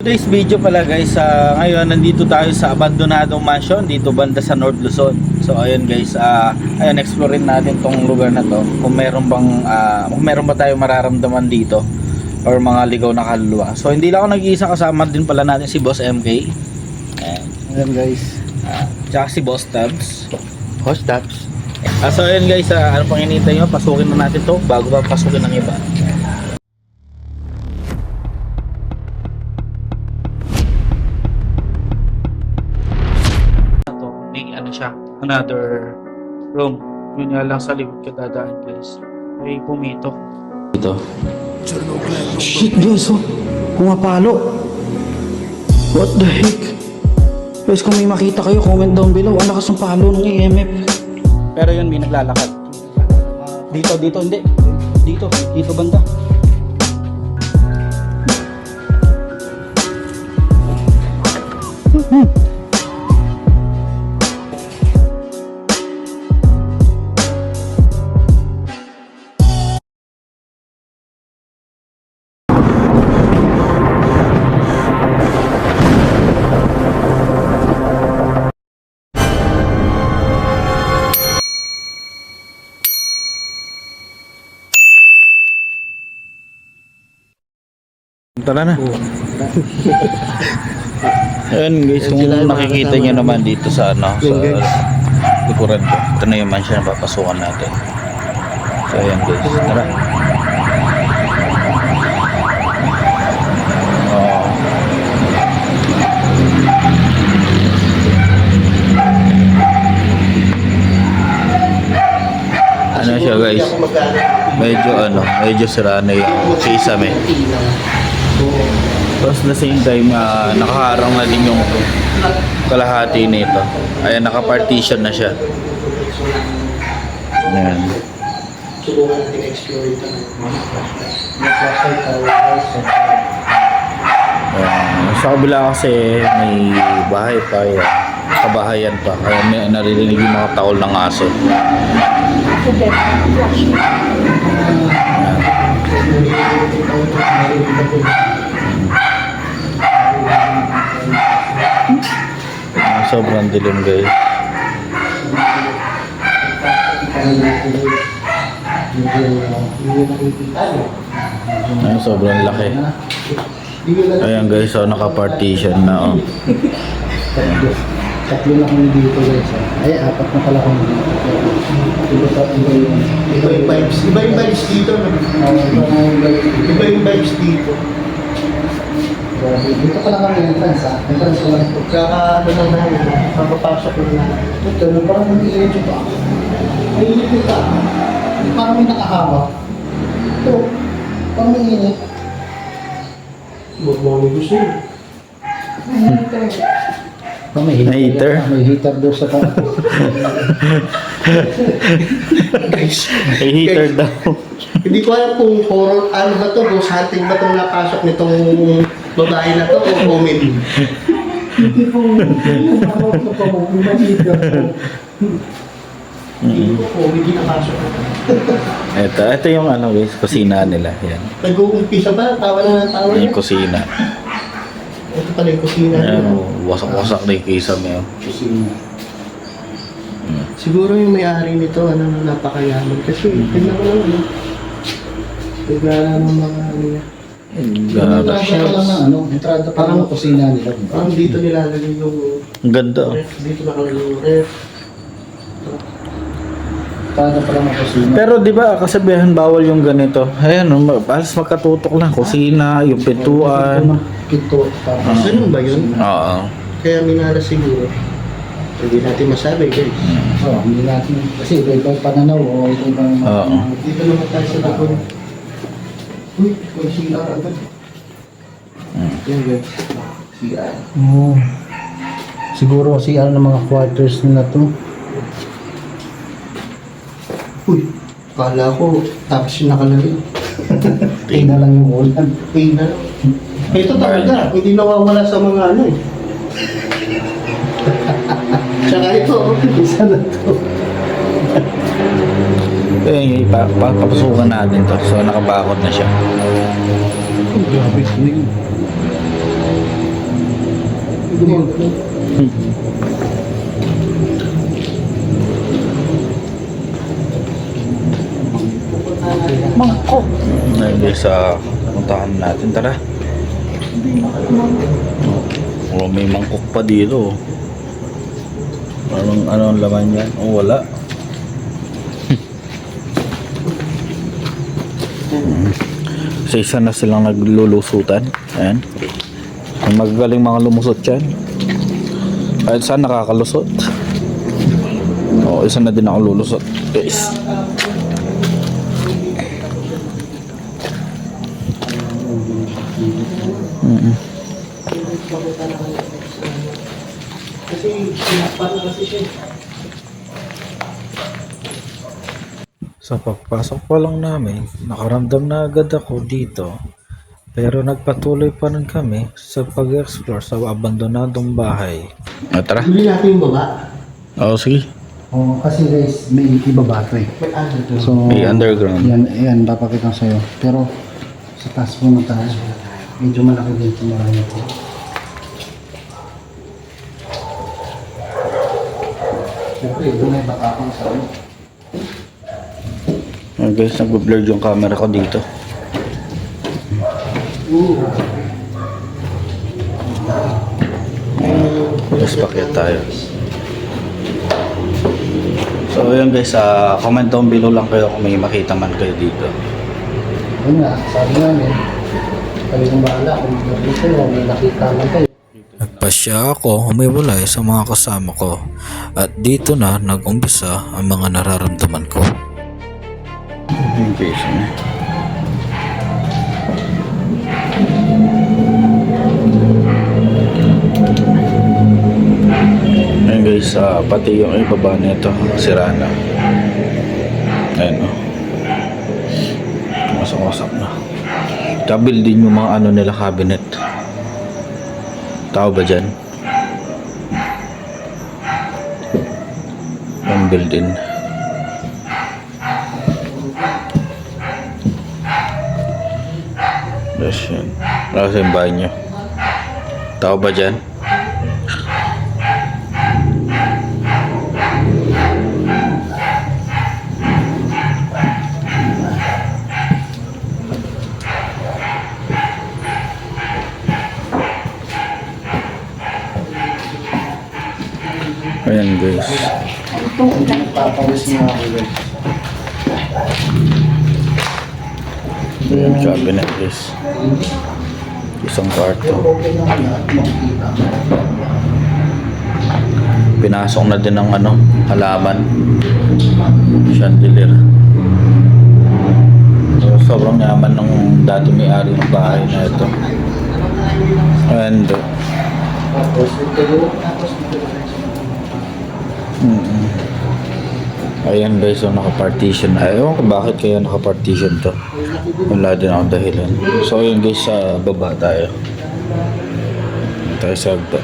Today's video pala guys, ngayon nandito tayo sa abandonadong mansion dito banda sa North Luzon. So ayun guys, ayun explorein natin tong lugar na to. Kung meron ba tayo mararamdaman dito or mga ligaw na kaluluwa. So hindi lang ako nag-iisa, kasama din pala natin si Boss MK. Ayan guys. Tsaka si Boss Tabs. Boss Tabs. So ayun guys, ano pang hinihintay nyo? Pasukin na natin to bago pa pasukin ng iba. May ano siya, another room. Yun nga lang sa likod ka dadaan guys. May pumito. Ito. Shit guys, oh. Pumapalo. What the heck? Guys, kung may makita kayo, comment down below. Ang lakas ng palo ng EMF. Pero yun, may naglalakad. Dito, hindi. Dito banda. Tara na. Ayan guys, kung nakikita nyo naman dito sa likuran ko. Ito na yung mansion na papasukan natin. So ayan guys, tara. Ano siya guys, medyo sira na yung kisame. Tapos the same time, nakaharang na din yung kalahati nito. Ayan, naka-partition na siya. Ayan. Sa kabila kasi may bahay pa yan. Kabahayan pa. Kaya may naririnig yung mga taol ng aso. Sobrang dilim guys. Ay, sobrang laki. Ayan guys, so naka-partition na oh. Tatlo na kami dito guys. Ay, apat na pala kami dito. Iba yung vibes dito. Iba yung vibes dito. Dito pa lang kami entrance ha. Entrance ko lang. Kaka ano lang namin. Papapasok lang namin. Ito, parang nag-i-edge pa. May init ka. Parang may nakahawak. Ito, parang may init. Huwag mo kami gusto yun. May heater. May heater doon sa kwarto. Guys, may heater daw. Hindi ko alam kung horror, ano ba to, ghost hunting ba itong napasok nitong babae na to o comedy? Hindi po, hindi po comedy napasok. Ito yung ano guys, kusina nila. Yan. Nag-uumpisa ba? Tawa na ng tawa Yung niya. kusina. Ito pala yung kusina niya. Ayan, wasak-wasak na yung kisame. Kusina. Siguro yung may-ari nito, napakayaman. Kasi, tignan mo lang, ano. Tignan mo mga ano niya. Ganda. Entrada pa lang ang kusina nila. Parang dito nilalagay yung Ang ganda. ref. Dito nakalagay yung ref. Entrada pa lang ang kusina. Pero di ba kasabihan bawal yung ganito? Ayan, alas magkatutok lang. Kusina, yung pintuan. Kito. Tapos, ganun ba yun? Oo. Kaya minara siguro. Hindi natin masabi, guys. Oo, hindi natin. Kasi iba-ibang pananaw o iba-ibang... Oo. Dito naman tayo sa dakon. Uy, may CR agad. Yan, guys. CR. Oo. Siguro CR ng mga quarters na to. Uy, kala ko tapos yung nakalagay. Pay na lang yung ulan. Pay na lang. Ito talaga, hindi nawawala sa mga ano eh. Tsaka ito, isa na to. Eh, papasukan natin to. So, nakabakod na siya. Oh, grabe ko yun. Mangkok. Ngayon guys, puntahan natin. Tara. Oh, may mangkok pa dito. Ano ang laman yan? Oh, wala. Sa isa na silang naglulusutan. Ayan. Ang magagaling mga lumusot yan. Kahit saan nakakalusot. Oo, isa na din ako lulusot. Guys. Kasi parang kasi siya. Sa pagpasok pa lang namin, nakaramdam na agad ako dito. Pero nagpatuloy pa rin kami sa pag-explore sa abandonadong bahay. Tara. Bili natin yung baba. Oo, sige. Oo, kasi guys, may ibaba ito eh. May underground. So, May underground. Yan, papakita ko sa'yo. Pero, sa taas po na tayo. Medyo malaki din sa mga ito. Siyempre, doon ay baka akong sa'yo. Guys, nag-blur yung camera ko dito. Tapos pakyat tayo. So yun guys, comment down below lang kayo kung may makita man kayo dito. Yun nga, sabi namin, kami kung bahala kung dito may nakita man kayo. Nagpasya ako humiwalay sa mga kasama ko at dito na nag-umpisa ang mga nararamdaman ko. Okay, ayun guys, pati yung ibaba nito sira na. Ayun o. Wasak-wasak na. Kabil din yung mga ano nila cabinet. Tao ba dyan? Yung built-in. Yes, yun. Nasa yung banyo. Tao ba dyan? Ayan guys. Nagpapawis nga ako guys. Ayan cabinet guys. Isang kwarto. Pinasok na din ng ano, halaman. Chandelier. So, sobrang yaman ng dati may-ari ng bahay na ito. And Tapos ito tapos ayan guys, so naka-partition. Ewan ko bakit kaya naka-partition to. Wala din ako dahilan. So ayan guys, sa baba tayo. Tayo sa baba.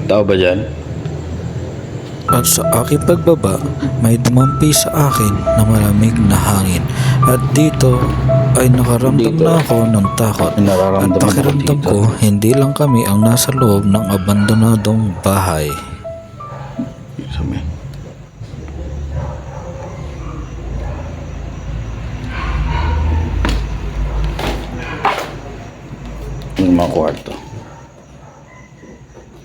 Tao ba dyan? At sa aking pagbaba, may dumampi sa akin na malamig na hangin. At dito ay nakaramdam na ako ng takot. At pakiramdam ko, hindi lang kami ang nasa loob ng abandonadong bahay. Yung mga kwarto.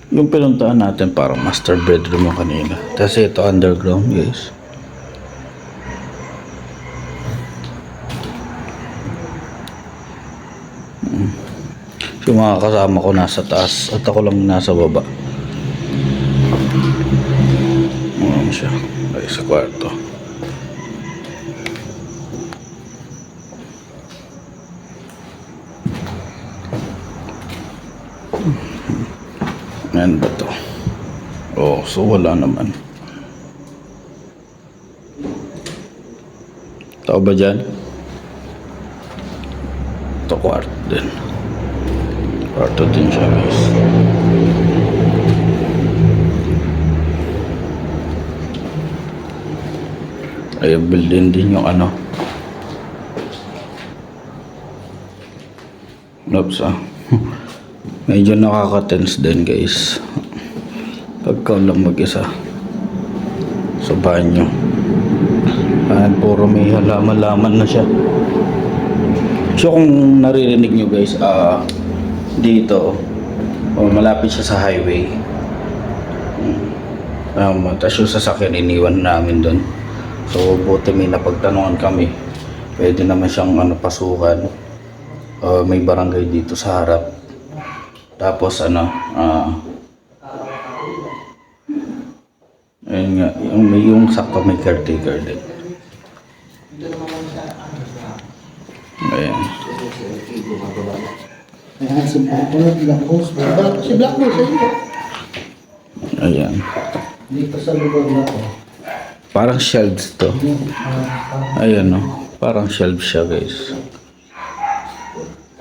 Yung pinuntahan natin parang master bedroom yung kanina. Kasi ito underground guys. Yung mga kasama ko nasa taas at ako lang nasa baba. Ano siya? Ay, sa kwarto. Ayan ba to? Oh, so wala naman. Tao ba dyan? Ito kwarto din. Kwarto din siya guys. Ay, building din yung ano. Oops, medyo nakaka-tense din guys. Pagka lang mag-isa sa banyo. Puro may halaman-laman na siya. So kung naririnig nyo guys, dito, malapit siya sa highway. Tapos yung sasakyan iniwan namin doon. So buti may napagtanungan kami. Pwede naman siyang pasukan. May barangay dito sa harap. Tapos ayun nga, yung sakto may caretaker din. Ayan. Ayan, si Black Rose. Si Black Rose, ayun. Ayan. Dito sa lugar na to. Parang shelves to. Ayan no. Parang shelves siya guys.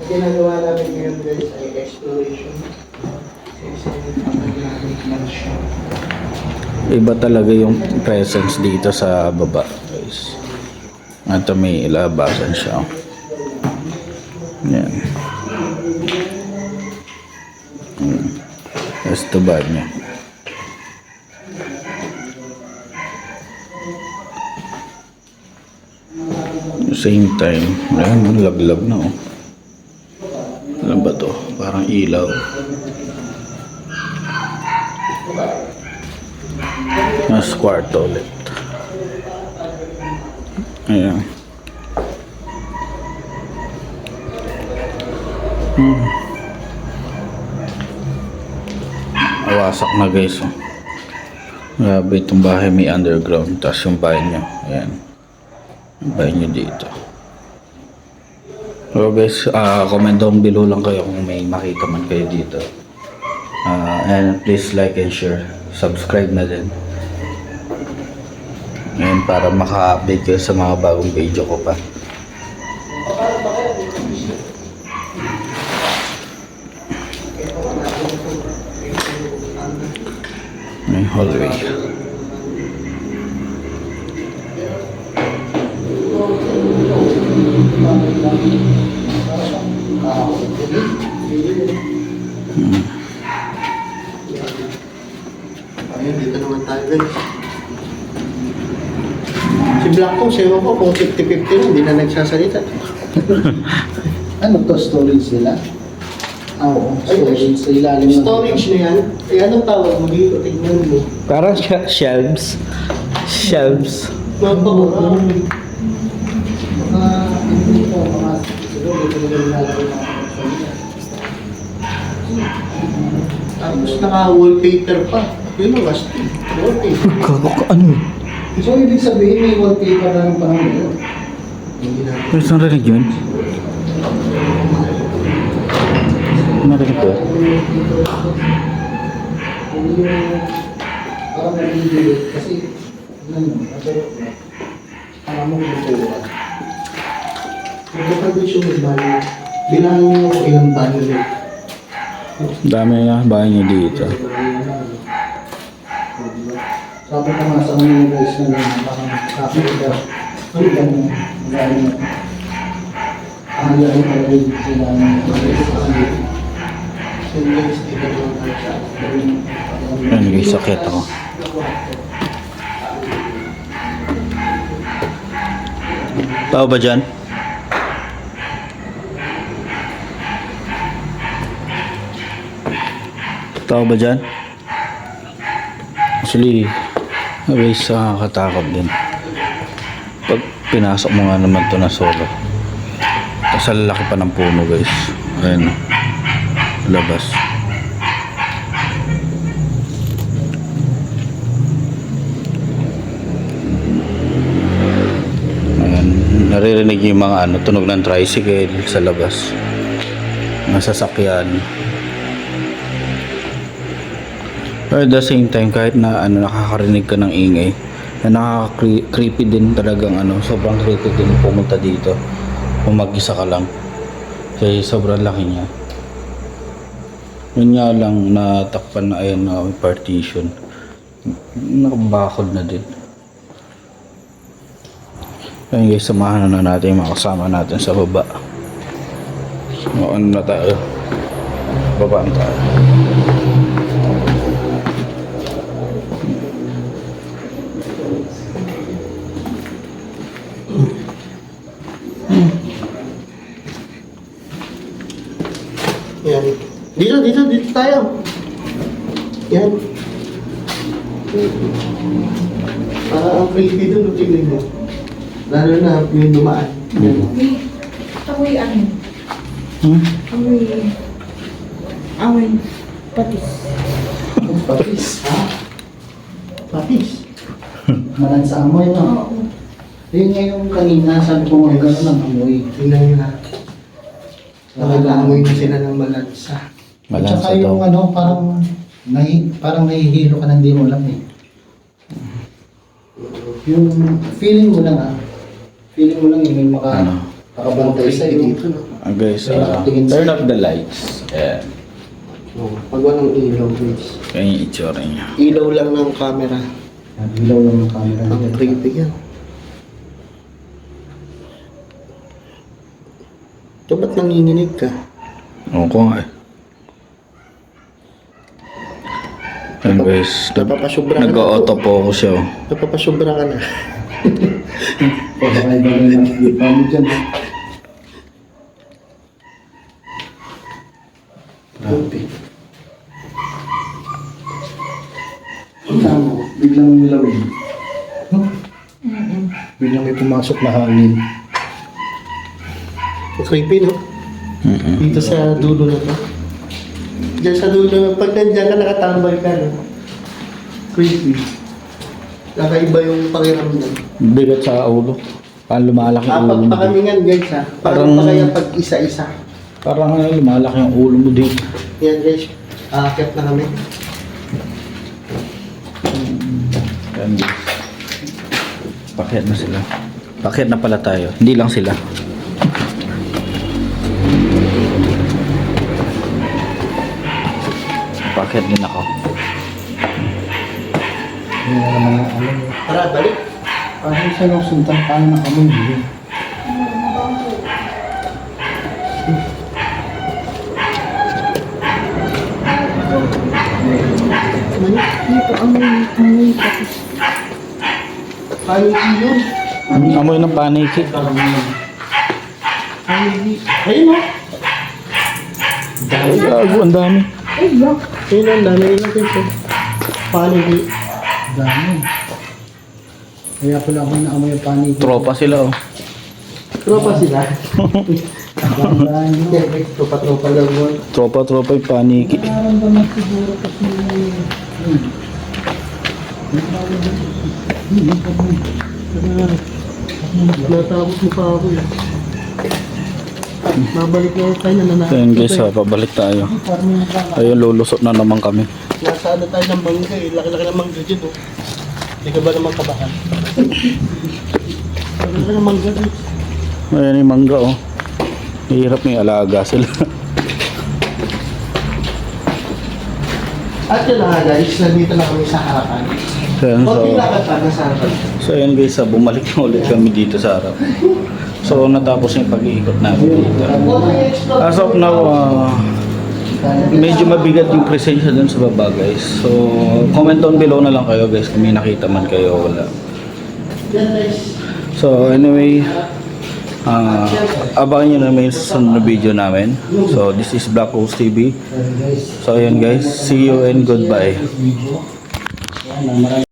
Ginagawa namin ngayon guys ay exploration. Iba talaga yung presence dito sa baba guys. At may ilabasan siya. Ayan. Tapos ito ba niya? Same time, ayun, laglag na oh. Ano ba to? Parang ilaw. Mas kwarto ulit. Ayan. Awasak na guys oh. Grabe itong bahay may underground. Tapos yung bahay nyo. Ayan. Yung bahay nyo dito. So guys, comment down below lang kayo kung may makita man kayo dito. And please like and share. Subscribe na din. Ngayon para maka-update kayo sa mga bagong video ko pa. May hallway. Ayun, dito naman tayo guys. Si Black Rose, ewan ko kung 50-50 na, hindi na nagsasalita. Ano to, storage nila? Oo, storage sa ilalim. Storage na yan? Eh, anong tawag mo dito? Tignan mo. Parang shelves. Shelves. Mga hindi po, mga siguro dito na nilalagay mga tapos naka-wallpaper pa. Yun ang last thing. Wallpaper. Ano? So, ibig sabihin may wallpaper na ng panahon yun. Hindi na. Pero saan narinig yun? Narinig ko? Parang nag-i-delete kasi parang mo kultura. Kung bakal yung banyo, bilangin mo ilang banyo rin. Dami na bahay niyo dito. Sabi ko nga sa mga guys na parang sabi ko ano ganun gano'n ayaw na rin sila ng Ano guys, sakit ako. Tao ba dyan? Tao ba dyan? Actually, guys, nakakatakot din. Pag pinasok mo nga naman to na solo. Tapos ang laki pa ng puno guys. Ayan. Labas. Ayan. Naririnig yung mga tunog ng tricycle sa labas. Mga sasakyan. Pero at the same time, kahit na nakakarinig ka ng ingay, nakaka-creepy din talagang sobrang creepy din pumunta dito kung mag-isa ka lang. Kasi sobrang laki niya. Yun nga lang, natakpan na ayun na partition. Nakabakod na din. Ayun guys, samahan na natin yung mga kasama natin sa baba. So, ano na tayo? Babaan tayo. Yan. Dito tayo. Yan. Para ang creepy doon, tingnan mo. Lalo na yung dumaan. Yan. Amoy ano? Hmm? Amoy patis. Patis. Ha? Patis. Malansa amoy, no? Oo. Yun nga yung kanina, sabi ko nga gano'n ang amoy. Tingnan nyo na. Nakaka-amoy na sila ng malansa. Malansa At saka yung daw. ano, parang nahihilo ka na hindi mo alam eh. Yung feeling mo lang feeling mo lang yung may Ano? makabantay sa'yo dito, no? Guys, turn off the lights. Ayan. Oh, pag walang ilaw, guys. Kaya yung itsura niya. Ilaw lang ng camera. Ilaw lang ng camera. Ang creepy yan. Ito ba't nanginginig ka? Oo ko nga eh. Ayan guys, Napapasubra ka na. nag-auto-focus siya. Oh. Napapasubra ka na. Baka iba na yung nakikita mo dyan. Grabe. Tama, biglang nilawin. Biglang may pumasok na hangin. Ang creepy, no? Dito sa dulo na to. Diyan sa dulo, pag nandiyan ka nakatambay ka, no? Creepy. Nakaiba yung pakiramdam. Bigat sa ulo. Parang lumalaki yung ulo Apat mo pa kami dito. nga, guys, ha? Parang Parang- pa kaya pag isa-isa. Parang lumalaki yung ulo mo dito. Yan, guys. Aakyat na kami. Ayan guys. Pakyat na sila. Pakyat na pala tayo. Hindi lang sila. Pakyat din ako. Hindi na naman ang alam. Tara, balik. Parang siya nung suntan, paano nakamoy yun? Dito amoy patis. Paano yun? Amoy ng paniki. Ayun, no? Ay, gago, ang dami. Ay, yak. Ayun, ang dami nila, guys, eh. Paano yun? Dami. Kaya pala ako naamoy yung panig. Tropa sila oh. Tropa sila. Dahan-dahan yun. Hindi, tropa-tropa lang mo. Tropa yung paniki. Nararamdaman siguro kasi Natapos mo pa ako, eh. Babalik na tayo na nanakot. Ayan guys, pabalik tayo. parang yung nakaka- Ayun, lulusot na naman kami. Nasa ano tayo ng mangga, eh. Laki-laki ng mangga dyan, oh. Hindi ka ba naman kabahan? Laki-laki ng mangga dyan. Ayan yung mangga oh. Hirap may alaga sila. At yun na nga, guys. Nandito na kami sa harapan. Ayan, Konting lakad pa na sa harapan. so ayan guys, bumalik na ulit kami dito sa harap. So natapos yung pag-iikot namin dito. Konting explore. As of now, medyo mabigat yung presensya dun sa baba guys. So comment down below na lang kayo guys kung may nakita man kayo o wala. Yan, guys. So anyway, abangan nyo naman yung susunod na video namin. So this is Black Rose TV. So ayan guys, see you and goodbye. Yan, marami.